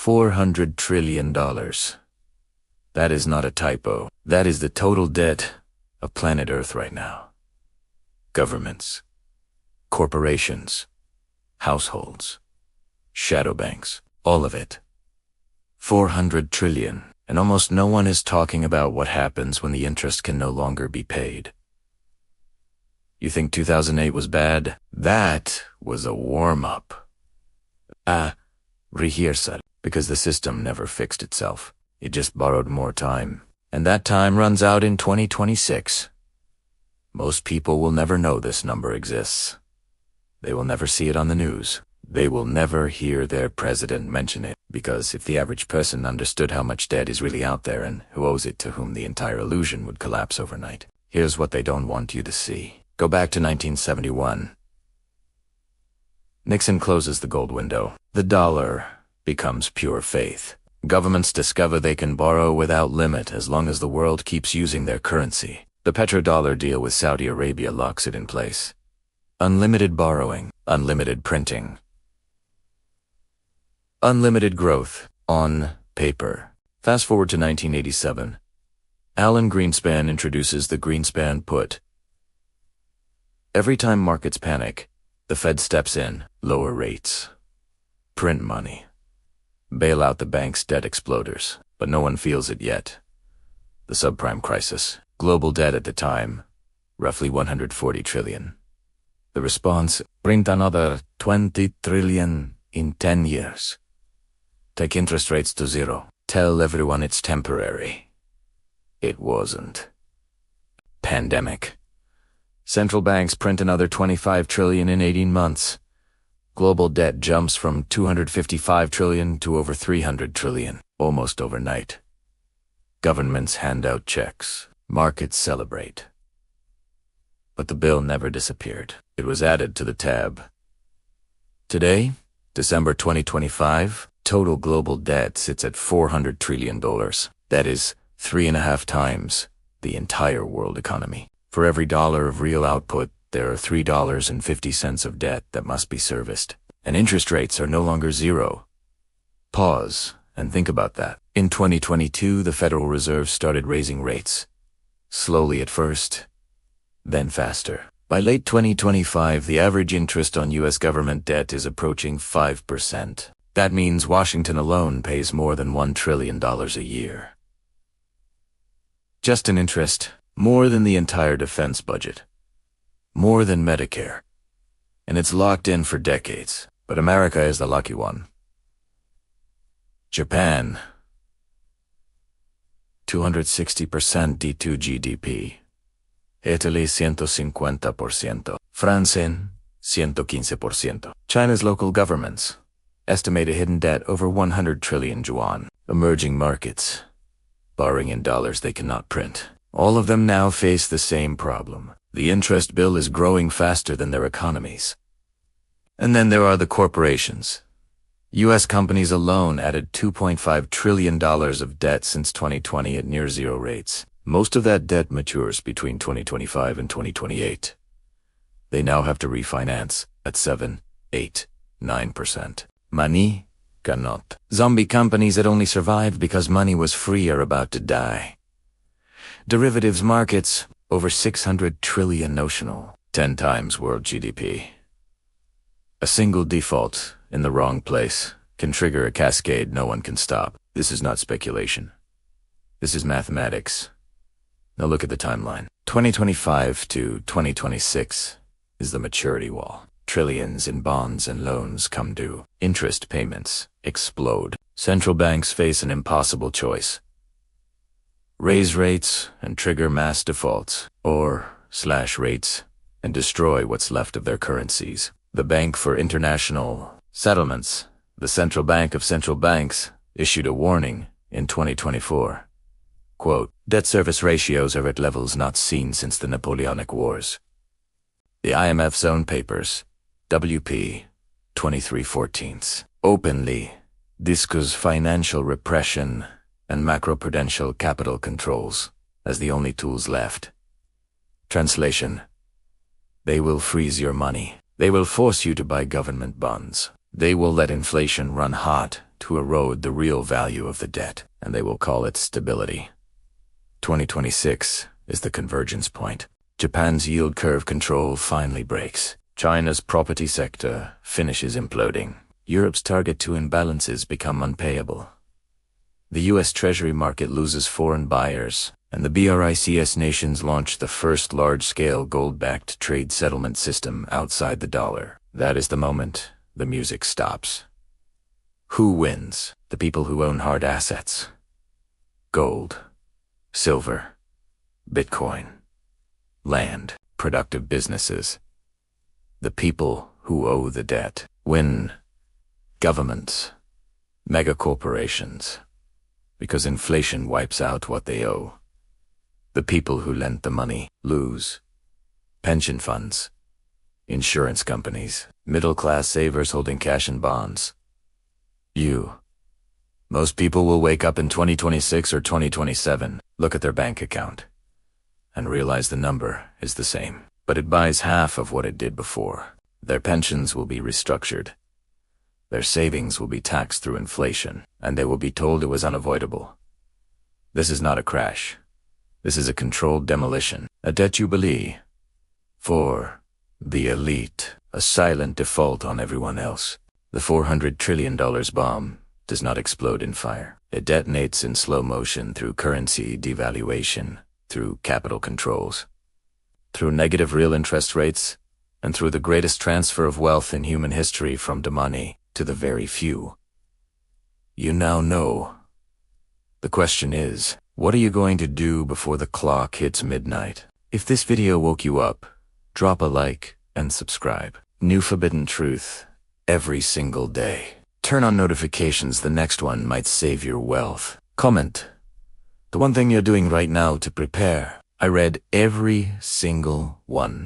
$400 trillion. That is not a typo. That is the total debt of planet Earth right now. Governments, corporations, households, shadow banks, all of it. 400 trillion. And almost no one is talking about what happens when the interest can no longer be paid. You think 2008 was bad? That was a warm-up. Rehearsal, because the system never fixed itself. It just borrowed more time. And that time runs out in 2026. Most people will never know this number exists. They will never see it on the news. They will never hear their president mention it, because if the average person understood how much debt is really out there and who owes it to whom, the entire illusion would collapse overnight. Here's what they don't want you to see. Go back to 1971. Nixon closes the gold window. The dollar becomes pure faith. Governments discover they can borrow without limit as long as the world keeps using their currency. The petrodollar deal with Saudi Arabia locks it in place. Unlimited borrowing, unlimited printing. Unlimited growth, on paper. Fast forward to 1987. Alan Greenspan introduces the Greenspan put. Every time markets panic, the Fed steps in, lower rates, print money, bail out the bank's debt exploders, but no one feels it yet. The subprime crisis, global debt at the time, roughly 140 trillion. The response, print another 20 trillion in 10 years. Take interest rates to zero. Tell everyone it's temporary. It wasn't. Pandemic. Central banks print another 25 trillion in 18 months. Global debt jumps from 255 trillion to over 300 trillion, almost overnight. Governments hand out checks. Markets celebrate. But the bill never disappeared. It was added to the tab. Today, December 2025, total global debt sits at $400 trillion. That is 3.5 times the entire world economy. For every dollar of real output, there are $3.50 of debt that must be serviced. And interest rates are no longer zero. Pause and think about that. In 2022, the Federal Reserve started raising rates. Slowly at first, then faster. By late 2025, the average interest on U.S. government debt is approaching 5%. That means Washington alone pays more than $1 trillion a year. Just in interest, more than the entire defense budget. More than Medicare. And it's locked in for decades. But America is the lucky one. Japan, 260% D2 GDP. Italy, 150%. France, 115%. China's local governments estimate a hidden debt over 100 trillion yuan. Emerging markets, borrowing in dollars they cannot print. All of them now face the same problem. The interest bill is growing faster than their economies. And then there are the corporations. U.S. companies alone added $2.5 trillion of debt since 2020 at near zero rates. Most of that debt matures between 2025 and 2028. They now have to refinance at 7, 8, 9%. Money cannot. Zombie companies that only survived because money was free are about to die. Derivatives markets, over 600 trillion notional, 10 times world GDP. A single default in the wrong place can trigger a cascade no one can stop. This is not speculation. This is mathematics. Now look at the timeline. 2025 to 2026 is the maturity wall. Trillions in bonds and loans come due. Interest payments explode. Central banks face an impossible choice. Raise rates and trigger mass defaults, or slash rates and destroy what's left of their currencies. The Bank for International Settlements, the central bank of central banks, issued a warning in 2024. Quote, debt service ratios are at levels not seen since the Napoleonic Wars. The IMF's own papers, WP 23/14, openly discuss financial repression and macroprudential capital controls as the only tools left. Translation: they will freeze your money. They will force you to buy government bonds. They will let inflation run hot to erode the real value of the debt, and they will call it stability. 2026 is the convergence point. Japan's yield curve control finally breaks. China's property sector finishes imploding. Europe's target two imbalances become unpayable. The US Treasury market loses foreign buyers, and the BRICS nations launch the first large-scale gold-backed trade settlement system outside the dollar. That is the moment the music stops. Who wins? The people who own hard assets. Gold, silver, Bitcoin, land, productive businesses. The people who owe the debt win. Governments, megacorporations, because inflation wipes out what they owe. The people who lent the money lose. Pension funds, insurance companies, middle-class savers holding cash and bonds. You. Most people will wake up in 2026 or 2027, look at their bank account, and realize the number is the same, but it buys half of what it did before. Their pensions will be restructured. Their savings will be taxed through inflation, and they will be told it was unavoidable. This is not a crash. This is a controlled demolition, a debt jubilee. For the elite, a silent default on everyone else. The $400 trillion bomb does not explode in fire. It detonates in slow motion through currency devaluation, through capital controls, through negative real interest rates, and through the greatest transfer of wealth in human history from the money to the very few. You now know. The question is, what are you going to do before the clock hits midnight? If this video woke you up, drop a like and subscribe. New forbidden truth every single day. Turn on notifications, the next one might save your wealth. Comment the one thing you're doing right now to prepare. I read every single one.